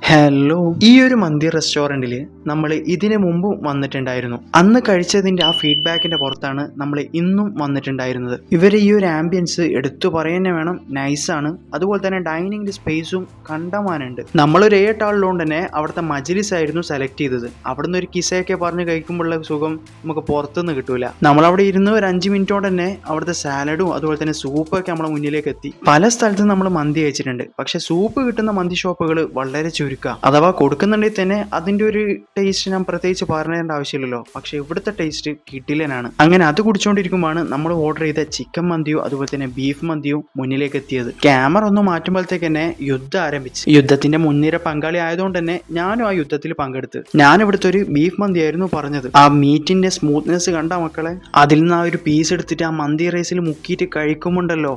Hello, ഈ ഒരു മന്തി റെസ്റ്റോറൻറ്റിൽ നമ്മൾ ഇതിനു മുമ്പ് വന്നിട്ടുണ്ടായിരുന്നു. അന്ന് കഴിച്ചതിൻ്റെ ആ ഫീഡ്ബാക്കിൻ്റെ പുറത്താണ് നമ്മൾ ഇന്നും വന്നിട്ടുണ്ടായിരുന്നത്. ഇവരെ ഈ ഒരു ആംബിയൻസ് എടുത്തു പറയുന്നേ വേണം, നൈസാണ്. അതുപോലെ തന്നെ ഡൈനിങ്ങിൻ്റെ സ്പേസും കണ്ടമാനുണ്ട്. നമ്മളൊരു 7 ആളുള്ളതുകൊണ്ട് തന്നെ അവിടുത്തെ മജ്ലിസ് ആയിരുന്നു സെലക്ട് ചെയ്തത്. അവിടുന്ന് ഒരു കിസയൊക്കെ പറഞ്ഞ് കഴിക്കുമ്പോഴുള്ള സുഖം നമുക്ക് പുറത്തുനിന്ന് കിട്ടൂല. നമ്മളവിടെ ഇരുന്ന് ഒരു 5 മിനിറ്റ് കൊണ്ട് തന്നെ അവിടുത്തെ സാലഡും അതുപോലെ തന്നെ സൂപ്പൊക്കെ നമ്മളെ മുന്നിലേക്ക് എത്തി. പല സ്ഥലത്തും നമ്മൾ മന്തി കഴിച്ചിട്ടുണ്ട്, പക്ഷെ സൂപ്പ് കിട്ടുന്ന മന്തി ഷോപ്പുകൾ വളരെ ചുരുക്കം. അഥവാ കൊടുക്കുന്നുണ്ടെങ്കിൽ തന്നെ അതിന്റെ ഒരു ടേസ്റ്റ് ഞാൻ പ്രത്യേകിച്ച് പറഞ്ഞേണ്ട ആവശ്യമില്ലല്ലോ. പക്ഷെ ഇവിടുത്തെ ടേസ്റ്റ് കിടിലനാണ്. അങ്ങനെ അത് കുടിച്ചുകൊണ്ടിരിക്കുമ്പോഴാണ് നമ്മൾ ഓർഡർ ചെയ്ത ചിക്കൻ മന്തിയോ അതുപോലെ തന്നെ ബീഫ് മന്തിയോ മുന്നിലേക്ക് എത്തിയത്. ക്യാമറ ഒന്ന് മാറ്റുമ്പോഴത്തേക്ക് തന്നെ യുദ്ധം ആരംഭിച്ചു. യുദ്ധത്തിന്റെ മുൻനിര പങ്കാളി ആയതുകൊണ്ട് തന്നെ ഞാനും ആ യുദ്ധത്തിൽ പങ്കെടുത്ത്. ഞാൻ ഇവിടുത്തെ ഒരു ബീഫ് മന്തി ആയിരുന്നു പറഞ്ഞത്. ആ മീറ്റിന്റെ സ്മൂത്ത്നെസ് കണ്ട മക്കളെ, അതിൽ നിന്ന് ആ ഒരു പീസ് എടുത്തിട്ട് ആ മന്തി റൈസിൽ മുക്കിയിട്ട് കഴിക്കുമുണ്ടല്ലോ,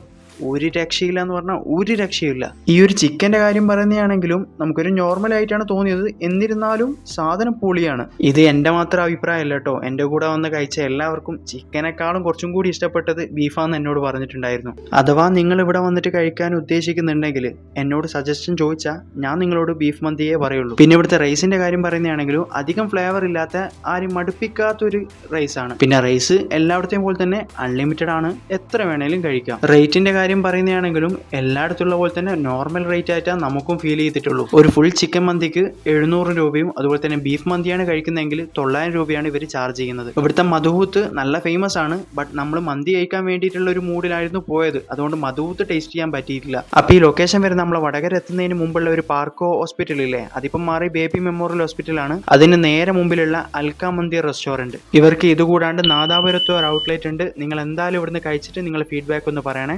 ഒരു രക്ഷയില്ല എന്ന് പറഞ്ഞാൽ ഒരു രക്ഷയില്ല. ഈ ഒരു ചിക്കന്റെ കാര്യം പറയുന്നതാണെങ്കിലും നമുക്കൊരു നോർമൽ ആയിട്ടാണ് തോന്നിയത്. എന്നിരുന്നാലും സാധനം പൊളിയാണ്. ഇത് എന്റെ മാത്രം അഭിപ്രായമല്ല കേട്ടോ. എന്റെ കൂടെ വന്ന് കഴിച്ച എല്ലാവർക്കും ചിക്കനേക്കാളും കുറച്ചും കൂടി ഇഷ്ടപ്പെട്ടത് ബീഫാന്ന് എന്നോട് പറഞ്ഞിട്ടുണ്ടായിരുന്നു. അഥവാ നിങ്ങൾ ഇവിടെ വന്നിട്ട് കഴിക്കാൻ ഉദ്ദേശിക്കുന്നുണ്ടെങ്കിൽ എന്നോട് സജഷൻ ചോദിച്ചാൽ ഞാൻ നിങ്ങളോട് ബീഫ് മന്തിയെ പറയുള്ളൂ. പിന്നെ ഇവിടുത്തെ റൈസിന്റെ കാര്യം പറയുന്നതാണെങ്കിലും അധികം ഫ്ലേവർ ഇല്ലാത്ത, ആരും മടുപ്പിക്കാത്തൊരു റൈസാണ്. പിന്നെ റൈസ് എല്ലായിടത്തെയും പോലെ തന്നെ അൺലിമിറ്റഡ് ആണ്, എത്ര വേണേലും കഴിക്കാം. റേറ്റിന്റെ കാര്യം പറയുന്നതാണെങ്കിലും എല്ലായിടത്തുള്ള പോലെ തന്നെ നോർമൽ റേറ്റ് ആയിട്ടാണ് നമുക്കും ഫീൽ ചെയ്തിട്ടുള്ളൂ. ഒരു ഫുൾ ചിക്കൻ മന്തിക്ക് 700 രൂപയും അതുപോലെ തന്നെ ബീഫ് മന്തിയാണ് കഴിക്കുന്നതെങ്കിൽ 900 രൂപയാണ് ഇവർ ചാർജ് ചെയ്യുന്നത്. ഇവിടുത്തെ മധുഹൂത്ത് നല്ല ഫേമസ് ആണ്. ബട്ട് നമ്മൾ മന്തി കഴിക്കാൻ വേണ്ടിയിട്ടുള്ള ഒരു മൂഡിലായിരുന്നു പോയത്. അതുകൊണ്ട് മധുഹൂത്ത് ടേസ്റ്റ് ചെയ്യാൻ പറ്റിയിട്ടില്ല. അപ്പൊ ഈ ലൊക്കേഷൻ വരെ നമ്മൾ വടകര എത്തുന്നതിന് മുമ്പുള്ള ഒരു പാർക്കോ ഹോസ്പിറ്റൽ ഇല്ലേ, അതിപ്പം മാറി ബേബി മെമ്മോറിയൽ ഹോസ്പിറ്റലാണ്. അതിന് നേരെ മുമ്പിലുള്ള അൽക്ക മന്തി റെസ്റ്റോറന്റ്. ഇവർക്ക് ഇതുകൂടാണ്ട് നാദാപുരത്ത് ഒരു ഔട്ട്ലെറ്റ് ഉണ്ട്. നിങ്ങൾ എന്തായാലും ഇവിടുന്ന് കഴിച്ചിട്ട് നിങ്ങളുടെ ഫീഡ്ബാക്ക് ഒന്ന് പറയണേ.